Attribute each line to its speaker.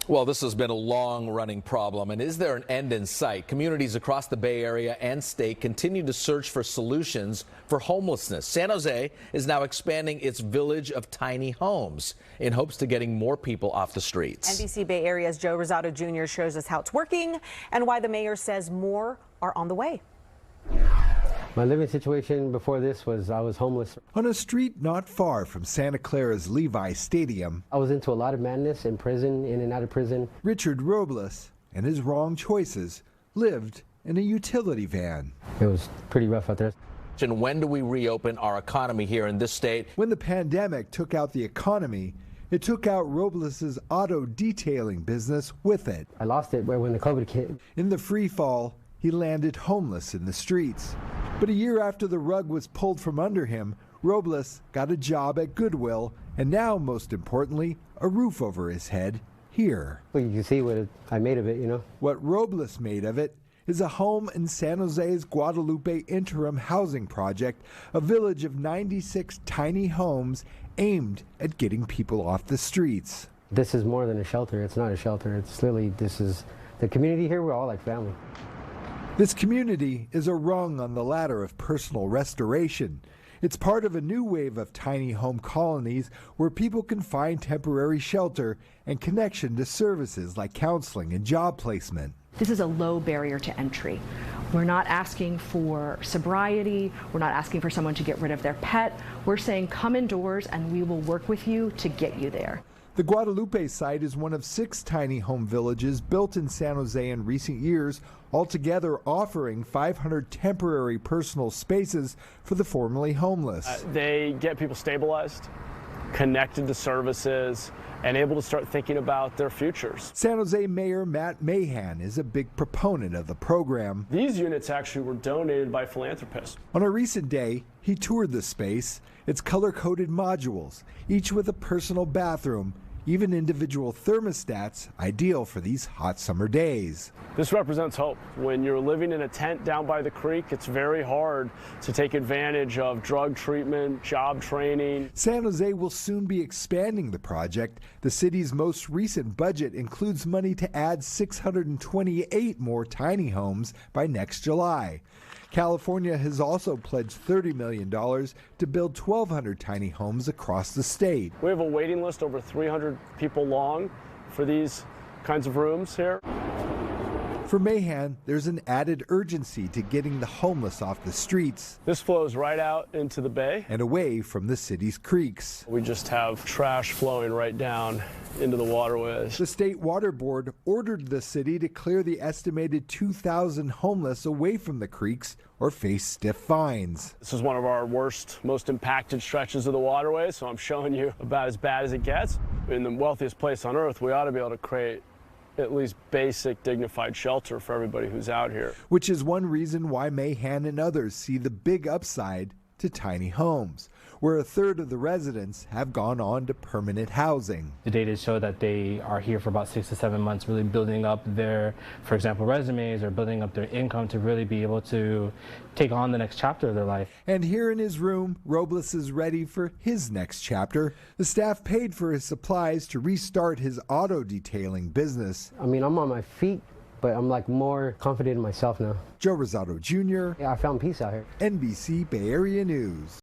Speaker 1: Well, this has been a long-running problem, and is there an end in sight? Communities across the Bay Area and state continue to search for solutions for homelessness. San Jose is now expanding its village of tiny homes in hopes to getting more people off the streets.
Speaker 2: NBC Bay Area's Rosato Jr. shows us how it's working and why the mayor says more are on the way.
Speaker 3: My living situation before this was I was homeless.
Speaker 4: On a street not far from Santa Clara's Levi Stadium,
Speaker 3: I was into a lot of madness in prison, in and out of prison.
Speaker 4: Richard Robles and his wrong choices lived in a utility van.
Speaker 3: It was pretty rough out there.
Speaker 1: And when do we reopen our economy here in this state?
Speaker 4: When the pandemic took out the economy, it took out Robles' auto detailing business with it.
Speaker 3: I lost it when the COVID hit.
Speaker 4: In the free fall, he landed homeless in the streets. But a year after the rug was pulled from under him, Robles got a job at Goodwill, and now, most importantly, a roof over his head here.
Speaker 3: Well, you can see what I made of it, you know.
Speaker 4: What Robles made of it is a home in San Jose's Guadalupe Interim Housing Project, a village of 96 tiny homes aimed at getting people off the streets.
Speaker 3: This is more than a shelter. It's not a shelter. It's literally, this is the community here. We're all like family.
Speaker 4: This community is a rung on the ladder of personal restoration. It's part of a new wave of tiny home colonies where people can find temporary shelter and connection to services like counseling and job placement.
Speaker 5: This is a low barrier to entry. We're not asking for sobriety. We're not asking for someone to get rid of their pet. We're saying come indoors and we will work with you to get you there.
Speaker 4: The Guadalupe site is one of 6 tiny home villages built in San Jose in recent years, altogether offering 500 temporary personal spaces for the formerly homeless.
Speaker 6: They get people stabilized, connected to services, and able to start thinking about their futures.
Speaker 4: San Jose Mayor Matt Mahan is a big proponent of the program.
Speaker 6: These units actually were donated by philanthropists.
Speaker 4: On a recent day, he toured the space. It's color-coded modules, each with a personal bathroom, even individual thermostats, ideal for these hot summer days.
Speaker 6: This represents hope. When you're living in a tent down by the creek, it's very hard to take advantage of drug treatment, job training.
Speaker 4: San Jose will soon be expanding the project. The city's most recent budget includes money to add 628 more tiny homes by next July. California has also pledged $30 million to build 1,200 tiny homes across the state.
Speaker 6: We have a waiting list over 300 people long for these kinds of rooms here.
Speaker 4: For Mahan, there's an added urgency to getting the homeless off the streets.
Speaker 6: This flows right out into the bay
Speaker 4: and away from the city's creeks.
Speaker 6: We just have trash flowing right down into the waterways.
Speaker 4: The State Water Board ordered the city to clear the estimated 2,000 homeless away from the creeks or face stiff fines.
Speaker 6: This is one of our worst, most impacted stretches of the waterway, so I'm showing you about as bad as it gets. In the wealthiest place on earth, we ought to be able to create at least basic dignified shelter for everybody who's out here.
Speaker 4: Which is one reason why Mahan and others see the big upside to tiny homes, where 1/3 of the residents have gone on to permanent housing.
Speaker 7: The data show that they are here for about 6 to 7 months, really building up their, for example, resumes or building up their income to really be able to take on the next chapter of their life.
Speaker 4: And here in his room, Robles is ready for his next chapter. The staff paid for his supplies to restart his auto detailing business.
Speaker 3: I mean, I'm on my feet, but I'm like more confident in myself now.
Speaker 4: Rosato Jr.
Speaker 3: Yeah, I found peace out here.
Speaker 4: NBC Bay Area News.